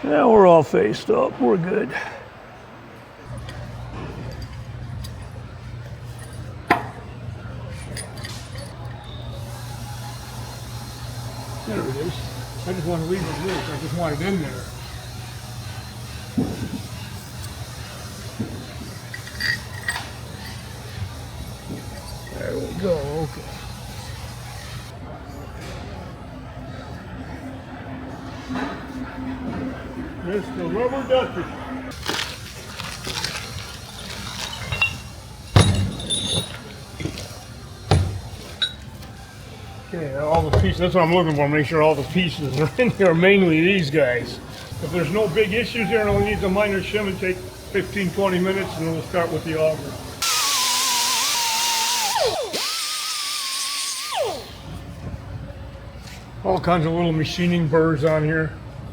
Now we're all faced up. We're good. There it is. I just want to leave it loose. I just want it in there. There we go. Okay. It's the rubber ducky. Okay, all the pieces, that's what I'm looking for, make sure all the pieces are in here, mainly these guys. If there's no big issues here and only needs a minor shim, it'll take 15-20 minutes and then we'll start with the auger. All kinds of little machining burrs on here.